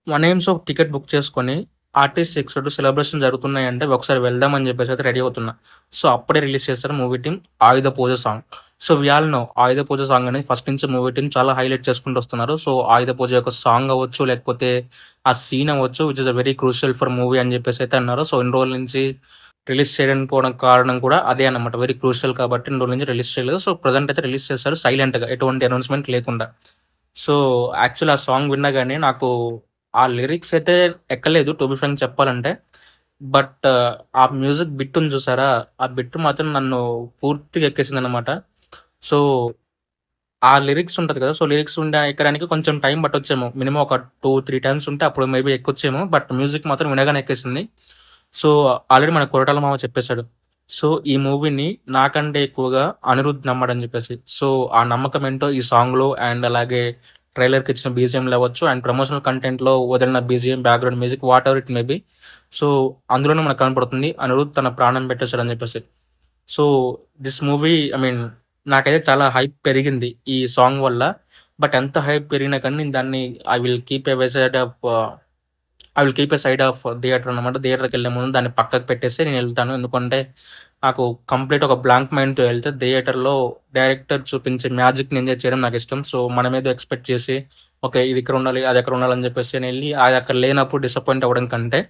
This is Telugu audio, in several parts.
మన ఎయిమ్స్ ఒక టికెట్ బుక్ చేసుకొని, ఆర్టిస్ట్ ఎక్స్‌లో సెలబ్రేషన్ జరుగుతున్నాయంటే ఒకసారి వెళ్దాం అని చెప్పేసి రెడీ అవుతున్నా. సో, అప్పుడే రిలీజ్ చేశారు movie team 'Ayudha Puja' song. So, we all know 'Ayudha Puja' song అనేది ఫస్ట్ నుంచి మూవీ టీమ్ చాలా హైలైట్ చేసుకుంటూ వస్తున్నారు. సో, 'ఆయుధ పూజ' యొక్క సాంగ్ అవ్వచ్చు, లేకపోతే ఆ సీన్ అవ్వచ్చు, which is very crucial for movie అని చెప్పేసి అయితే అన్నారు. సో, ఇన్ని రోజుల నుంచి రిలీజ్ చేయడానికి పోవడం కారణం కూడా అదే అన్నమాట. వెరీ క్రూషియల్ కాబట్టి ఇన్ని రోజుల నుంచి రిలీజ్ చేయలేదు. సో, ప్రెజెంట్ అయితే రిలీజ్ చేశారు సైలెంట్‌గా, ఎటువంటి అనౌన్స్‌మెంట్ లేకుండా. సో, యాక్చువల్లీ ఆ సాంగ్ వినగానే నాకు ఆ లిరిక్స్ అయితే ఎక్కలేదు టు బీ ఫ్రాంక్ చెప్పాలంటే. బట్ ఆ మ్యూజిక్ బిట్ ఉంది చూసారా? ఆ బిట్ మాత్రం నన్ను పూర్తిగా ఎక్కేసిందనమాట. సో, ఆ లిరిక్స్ ఉంటది కదా! సో, లిరిక్స్ ఎక్కడానికి కొంచెం టైం పట్టొచ్చేమో. మినిమమ్ ఒక 2, 3 టైమ్స్ ఉంటే అప్పుడు మేబీ ఎక్కొచ్చేమో. బట్ మ్యూజిక్ మాత్రం వినగానే ఎక్కేసింది. సో, ఆల్రెడీ మన కొరటాల మామ చెప్పేసాడు. సో, ఈ మూవీని నాకంటే ఎక్కువగా అనిరుద్ నమ్మాడని చెప్పేసి. సో, ఆ నమ్మకం ఏంటో ఈ సాంగ్‌లో అండ్ అలాగే ట్రైలర్‌కి ఇచ్చిన బీజీఎంలు అవ్వచ్చు అండ్ ప్రమోషనల్ కంటెంట్‌లో వదిలిన BGM, background music whatever it may be. So, అందులోనే మనకు కనపడుతుంది అనిరుద్ తన ప్రాణం పెట్టేసాడని చెప్పేసి. So, this movie I mean నాకైతే చాలా హైప్ పెరిగింది ఈ సాంగ్ వల్ల. బట్ ఎంత హైప్ పెరిగినా కానీ నేను దాన్ని I will keep a side of I will keep a side of theatre అనమాట. థియేటర్‌కెళ్ళే ముందు దాన్ని పక్కకు పెట్టేసి నేనెళ్తాను. ఎందుకంటే నాకు కంప్లీట్ ఒక బ్లాంక్ మైండ్‌తో ఎళ్తే థియేటర్‌లో డైరెక్టర్ చూపించే మ్యాజిక్‌ని ఎంజాయ్ చేయడం నాకిష్టం. సో, మనమేదో ఎక్స్‌పెక్ట్ చేసి ఓకే. ఇది ఇక్కడ ఉండాలి, అది అక్కడ ఉండాలని చెప్పేసి నేనెళ్ళి అది అక్కడ లేనప్పుడు డిసప్పాయింట్ అవ్వడం కంటే,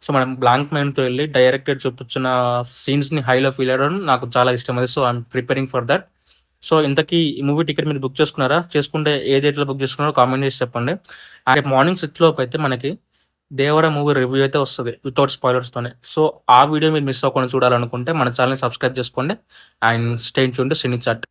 సో, మనం బ్లాంక్ మైండ్‌తో ఎళ్లి డైరెక్టర్ చూపించిన సీన్స్‌ని హైలో ఫీల్ అవ్వడం నాకు చాలా ఇష్టం అది. So, I'm preparing for that. So, ఇంతకీ ఈ మూవీ టికెట్ మీరు బుక్ చేసుకున్నారా? చేసుకుంటే ఏ థియేటర్‌లో బుక్ చేసుకున్నారో కామెంట్ చేసి చెప్పండి. రేపు మార్నింగ్ 6 లోపైతే మనకి 'దేవర' మూవీ రివ్యూ అయితే వస్తది. వితౌట్ స్పాయిలర్స్‌తోనే. సో, ఆ వీడియో మీరు మిస్ అవ్వకుండా చూడాలనుకుంటే మన ఛానెల్‌ని సబ్స్క్రైబ్ చేసుకోండి. And stay tuned to Cine chat.